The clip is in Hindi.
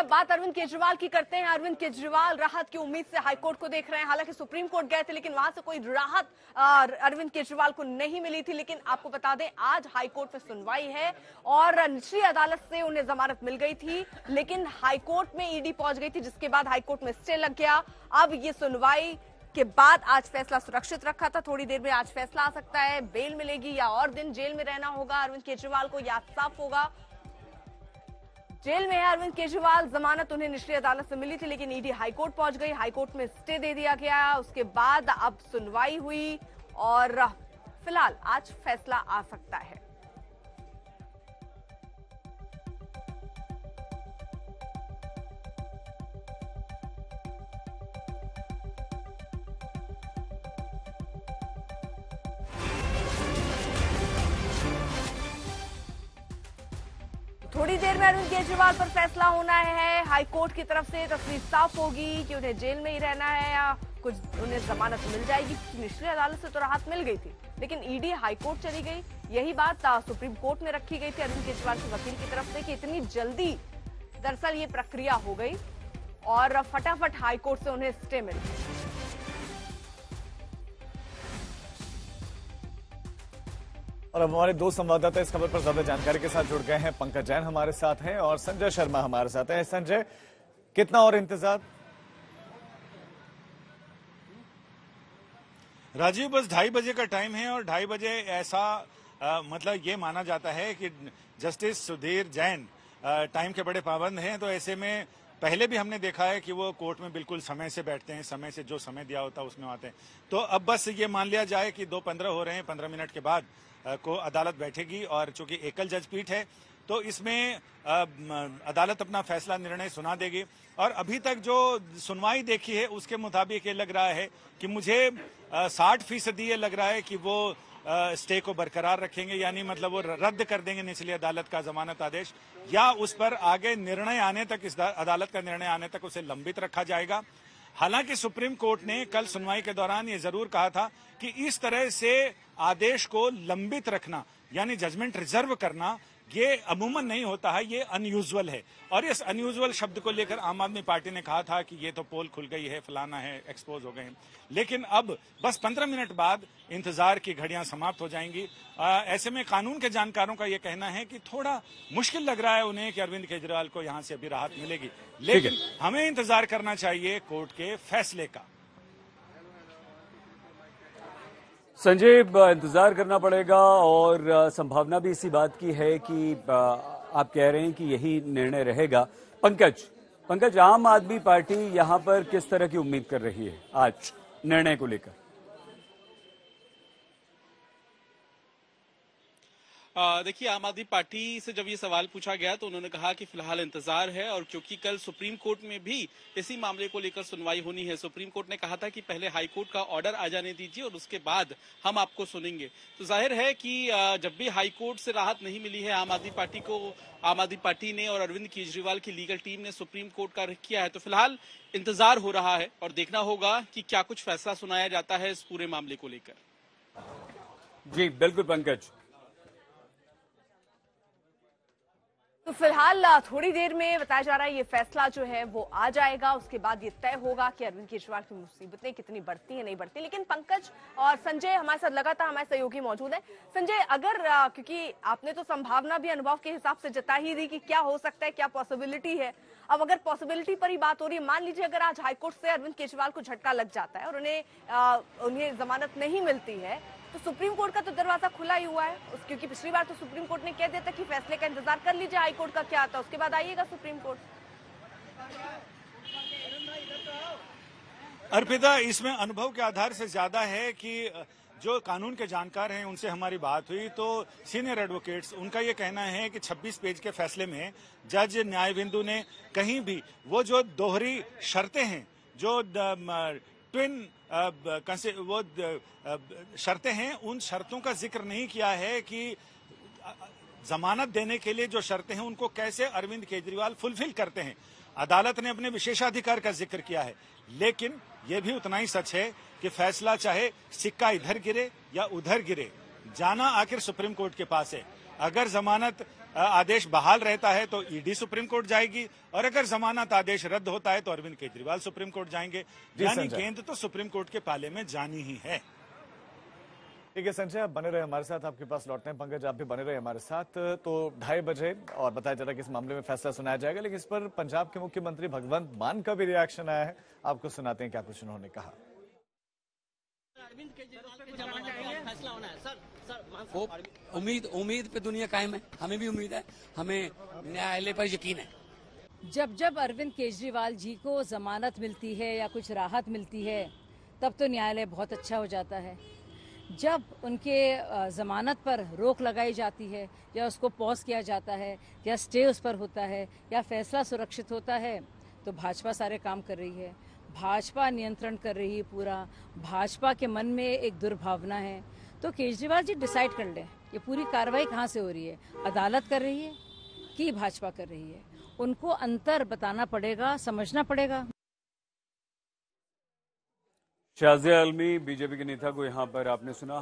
अब बात अरविंद केजरीवाल की करते हैं। अरविंद केजरीवाल राहत की उम्मीद से हाईकोर्ट को देख रहे हैं। हालांकि सुप्रीम कोर्ट गए थे लेकिन वहां से कोई राहत अरविंद केजरीवाल को नहीं मिली थी। लेकिन आपको बता दें आज हाईकोर्ट में सुनवाई है और निचली अदालत से उन्हें जमानत मिल गई थी, लेकिन हाईकोर्ट में ईडी पहुंच गई थी, जिसके बाद हाईकोर्ट में स्टे लग गया। अब ये सुनवाई के बाद आज फैसला सुरक्षित रखा था, थोड़ी देर में आज फैसला आ सकता है। बेल मिलेगी या और दिन जेल में रहना होगा अरविंद केजरीवाल को, या साफ होगा। जेल में है अरविंद केजरीवाल, जमानत उन्हें निचली अदालत से मिली थी लेकिन ईडी हाईकोर्ट पहुंच गई, हाईकोर्ट में स्टे दे दिया गया। उसके बाद अब सुनवाई हुई और फिलहाल आज फैसला आ सकता है। थोड़ी देर में अरविंद केजरीवाल पर फैसला होना है। हाईकोर्ट की तरफ से तस्वीर साफ होगी कि उन्हें जेल में ही रहना है या कुछ उन्हें जमानत मिल जाएगी। निचली अदालत से तो राहत मिल गई थी लेकिन ईडी हाईकोर्ट चली गई। यही बात सुप्रीम कोर्ट में रखी गई थी अरविंद केजरीवाल के वकील की तरफ से कि इतनी जल्दी दरअसल ये प्रक्रिया हो गई और फटाफट हाईकोर्ट से उन्हें स्टे मिल गई। और अब हमारे दो संवाददाता इस खबर पर ज्यादा जानकारी के साथ जुड़ गए हैं। पंकज जैन हमारे साथ हैं और संजय शर्मा हमारे साथ हैं। संजय, कितना और इंतजार? राजीव, बस 2:30 बजे का टाइम है और 2:30 बजे ऐसा मतलब ये माना जाता है कि जस्टिस सुधीर जैन टाइम के बड़े पाबंद हैं। तो ऐसे में पहले भी हमने देखा है कि वो कोर्ट में बिल्कुल समय से बैठते हैं, समय से जो समय दिया होता है उसमें आते हैं। तो अब बस ये मान लिया जाए कि 2:15 हो रहे हैं, 15 मिनट के बाद को अदालत बैठेगी और चूंकि एकल जज पीठ है तो इसमें अदालत अपना फैसला निर्णय सुना देगी। और अभी तक जो सुनवाई देखी है उसके मुताबिक ये लग रहा है कि मुझे 60% ये लग रहा है कि वो स्टे को बरकरार रखेंगे, यानी मतलब वो रद्द कर देंगे निचली अदालत का जमानत आदेश, या उस पर आगे निर्णय आने तक, इस अदालत का निर्णय आने तक उसे लंबित रखा जाएगा। हालांकि सुप्रीम कोर्ट ने कल सुनवाई के दौरान ये जरूर कहा था कि इस तरह से आदेश को लंबित रखना यानी जजमेंट रिजर्व करना ये अमूमन नहीं होता है, ये अनयूजुअल है। और इस अनयूजुअल शब्द को लेकर आम आदमी पार्टी ने कहा था कि ये तो पोल खुल गई है, फलाना है, एक्सपोज हो गए हैं। लेकिन अब बस 15 मिनट बाद इंतजार की घड़ियां समाप्त हो जाएंगी। ऐसे में कानून के जानकारों का ये कहना है कि थोड़ा मुश्किल लग रहा है उन्हें कि अरविंद केजरीवाल को यहां से अभी राहत मिलेगी, लेकिन हमें इंतजार करना चाहिए कोर्ट के फैसले का। संजय, इंतजार करना पड़ेगा और संभावना भी इसी बात की है कि आप कह रहे हैं कि यही निर्णय रहेगा। पंकज, आम आदमी पार्टी यहां पर किस तरह की उम्मीद कर रही है आज निर्णय को लेकर? देखिए, आम आदमी पार्टी से जब ये सवाल पूछा गया तो उन्होंने कहा कि फिलहाल इंतजार है, और क्योंकि कल सुप्रीम कोर्ट में भी इसी मामले को लेकर सुनवाई होनी है। सुप्रीम कोर्ट ने कहा था कि पहले हाई कोर्ट का ऑर्डर आ जाने दीजिए और उसके बाद हम आपको सुनेंगे। तो जाहिर है कि जब भी हाई कोर्ट से राहत नहीं मिली है आम आदमी पार्टी को, आम आदमी पार्टी ने और अरविंद केजरीवाल की लीगल टीम ने सुप्रीम कोर्ट का रुख किया है। तो फिलहाल इंतजार हो रहा है और देखना होगा कि क्या कुछ फैसला सुनाया जाता है इस पूरे मामले को लेकर। जी बिल्कुल पंकज। तो फिलहाल थोड़ी देर में बताया जा रहा है ये फैसला जो है वो आ जाएगा। उसके बाद ये तय होगा कि अरविंद केजरीवाल की मुसीबतें कितनी बढ़ती हैं, नहीं बढ़ती। लेकिन पंकज और संजय हमारे साथ लगातार हमारे सहयोगी मौजूद है। संजय, अगर क्योंकि आपने तो संभावना भी अनुभव के हिसाब से जता ही दी कि क्या हो सकता है, क्या पॉसिबिलिटी है, अब अगर पॉसिबिलिटी पर ही बात हो रही है, मान लीजिए अगर आज हाईकोर्ट से अरविंद केजरीवाल को झटका लग जाता है और उन्हें जमानत नहीं मिलती है, तो सुप्रीम कोर्ट का तो दरवाजा खुला ही हुआ है। क्योंकि पिछली बार तो सुप्रीम कोर्ट ने कह दिया था कि फैसले का इंतजार कर लीजिए, हाई कोर्ट का क्या आता है उसके बाद आइएगा सुप्रीम कोर्ट। अर्पिता, इसमें अनुभव के आधार से ज्यादा है कि जो कानून के जानकार हैं उनसे हमारी बात हुई तो सीनियर एडवोकेट्स, उनका ये कहना है कि 26 पेज के फैसले में जज न्यायबिंदु ने कहीं भी वो जो दोहरी शर्तें हैं, जो ट्विन वो शर्तें हैं, उन शर्तों का जिक्र नहीं किया है कि जमानत देने के लिए जो शर्तें हैं उनको कैसे अरविंद केजरीवाल फुलफिल करते हैं। अदालत ने अपने विशेषाधिकार का जिक्र किया है, लेकिन यह भी उतना ही सच है कि फैसला चाहे सिक्का इधर गिरे या उधर गिरे, जाना आखिर सुप्रीम कोर्ट के पास है। अगर जमानत आदेश बहाल रहता है तो ईडी सुप्रीम कोर्ट जाएगी, और अगर जमानत आदेश रद्द होता है तो अरविंद केजरीवाल सुप्रीम कोर्ट जाएंगे। यानी गेंद तो सुप्रीम कोर्ट के पाले में जानी ही है। ठीक है संजय, आप बने रहे हमारे साथ, आपके पास लौटते हैं। पंकज, आप भी बने रहे हमारे साथ। तो 2:30 बजे और बताया जा रहा है कि इस मामले में फैसला सुनाया जाएगा, लेकिन इस पर पंजाब के मुख्यमंत्री भगवंत मान का भी रिएक्शन आया है। आपको सुनाते हैं क्या कुछ उन्होंने कहा। अरविंद केजरीवाल पे जमानत फैसला होना है सर। वो उम्मीद पे दुनिया कायम है, हमें भी उम्मीद है, हमें न्यायालय पर यकीन है। जब अरविंद केजरीवाल जी को जमानत मिलती है या कुछ राहत मिलती है तब तो न्यायालय बहुत अच्छा हो जाता है। जब उनके जमानत पर रोक लगाई जाती है या उसको पॉज किया जाता है या स्टे उस पर होता है या फैसला सुरक्षित होता है तो भाजपा सारे काम कर रही है, भाजपा नियंत्रण कर रही है पूरा। भाजपा के मन में एक दुर्भावना है, तो केजरीवाल जी डिसाइड कर लें ये पूरी कार्रवाई कहाँ से हो रही है, अदालत कर रही है कि भाजपा कर रही है। उनको अंतर बताना पड़ेगा, समझना पड़ेगा। शाज़िया आलमी बीजेपी के नेता को यहां पर आपने सुना।